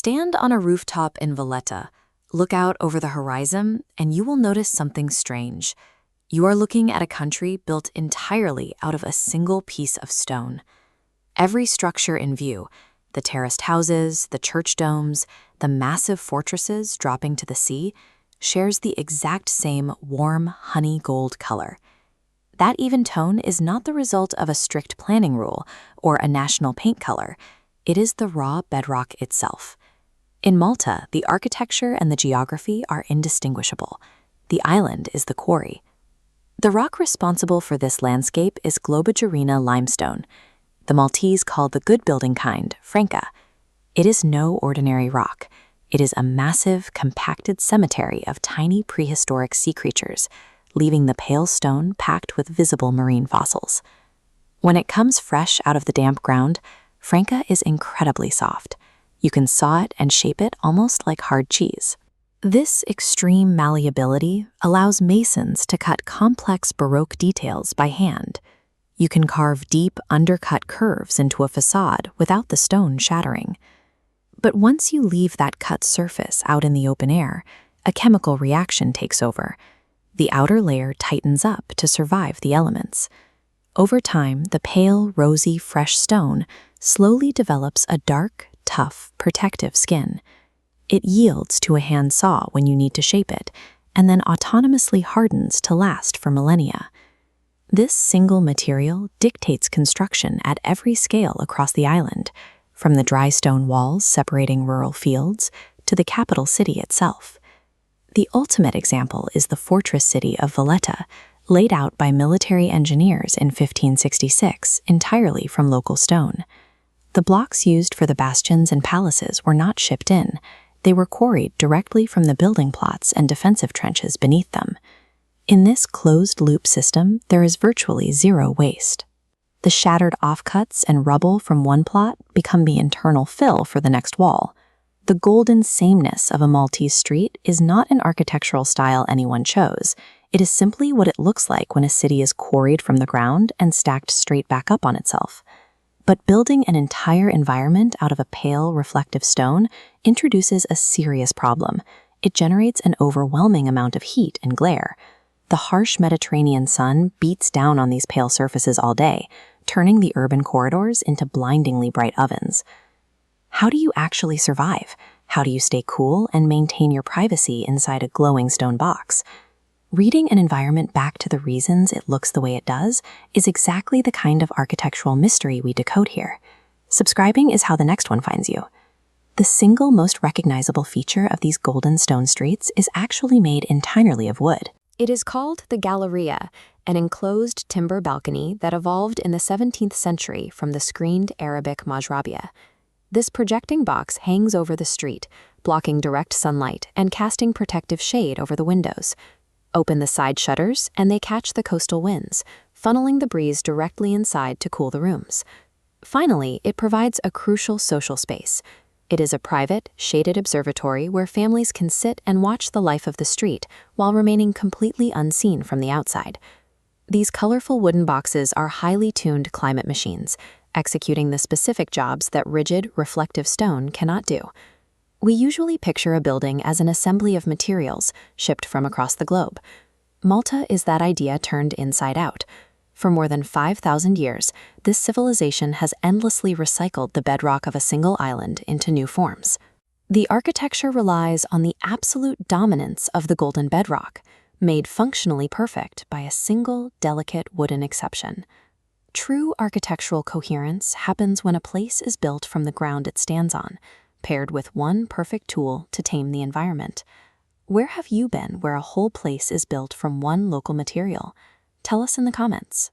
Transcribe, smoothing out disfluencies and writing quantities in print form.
Stand on a rooftop in Valletta, look out over the horizon, and you will notice something strange. You are looking at a country built entirely out of a single piece of stone. Every structure in view, the terraced houses, the church domes, the massive fortresses dropping to the sea, shares the exact same warm honey gold color. That even tone is not the result of a strict planning rule or a national paint color. It is the raw bedrock itself. In Malta, the architecture and the geography are indistinguishable. The island is the quarry. The rock responsible for this landscape is Globigerina limestone. The Maltese call the good building kind franka. It is no ordinary rock. It is a massive, compacted cemetery of tiny prehistoric sea creatures, leaving the pale stone packed with visible marine fossils. When it comes fresh out of the damp ground, franka is incredibly soft. You can saw it and shape it almost like hard cheese. This extreme malleability allows masons to cut complex Baroque details by hand. You can carve deep, undercut curves into a facade without the stone shattering. But once you leave that cut surface out in the open air, a chemical reaction takes over. The outer layer tightens up to survive the elements. Over time, the pale, rosy, fresh stone slowly develops a dark, tough, protective skin. It yields to a hand saw when you need to shape it, and then autonomously hardens to last for millennia. This single material dictates construction at every scale across the island, from the dry stone walls separating rural fields to the capital city itself. The ultimate example is the fortress city of Valletta, laid out by military engineers in 1566 entirely from local stone. The blocks used for the bastions and palaces were not shipped in. They were quarried directly from the building plots and defensive trenches beneath them. In this closed-loop system, there is virtually zero waste. The shattered offcuts and rubble from one plot become the internal fill for the next wall. The golden sameness of a Maltese street is not an architectural style anyone chose. It is simply what it looks like when a city is quarried from the ground and stacked straight back up on itself. But building an entire environment out of a pale, reflective stone introduces a serious problem. It generates an overwhelming amount of heat and glare. The harsh Mediterranean sun beats down on these pale surfaces all day, turning the urban corridors into blindingly bright ovens. How do you actually survive? How do you stay cool and maintain your privacy inside a glowing stone box? Reading an environment back to the reasons it looks the way it does is exactly the kind of architectural mystery we decode here. Subscribing is how the next one finds you. The single most recognizable feature of these golden stone streets is actually made entirely of wood. It is called the gallarija, an enclosed timber balcony that evolved in the 17th century from the screened Arabic majrabia. This projecting box hangs over the street, blocking direct sunlight and casting protective shade over the windows. Open the side shutters and they catch the coastal winds, funneling the breeze directly inside to cool the rooms. Finally, it provides a crucial social space. It is a private, shaded observatory where families can sit and watch the life of the street while remaining completely unseen from the outside. These colorful wooden boxes are highly tuned climate machines, executing the specific jobs that rigid, reflective stone cannot do. We usually picture a building as an assembly of materials shipped from across the globe. Malta is that idea turned inside out. For more than 5,000 years, this civilization has endlessly recycled the bedrock of a single island into new forms. The architecture relies on the absolute dominance of the golden bedrock, made functionally perfect by a single, delicate wooden exception. True architectural coherence happens when a place is built from the ground it stands on, paired with one perfect tool to tame the environment. Where have you been where a whole place is built from one local material? Tell us in the comments.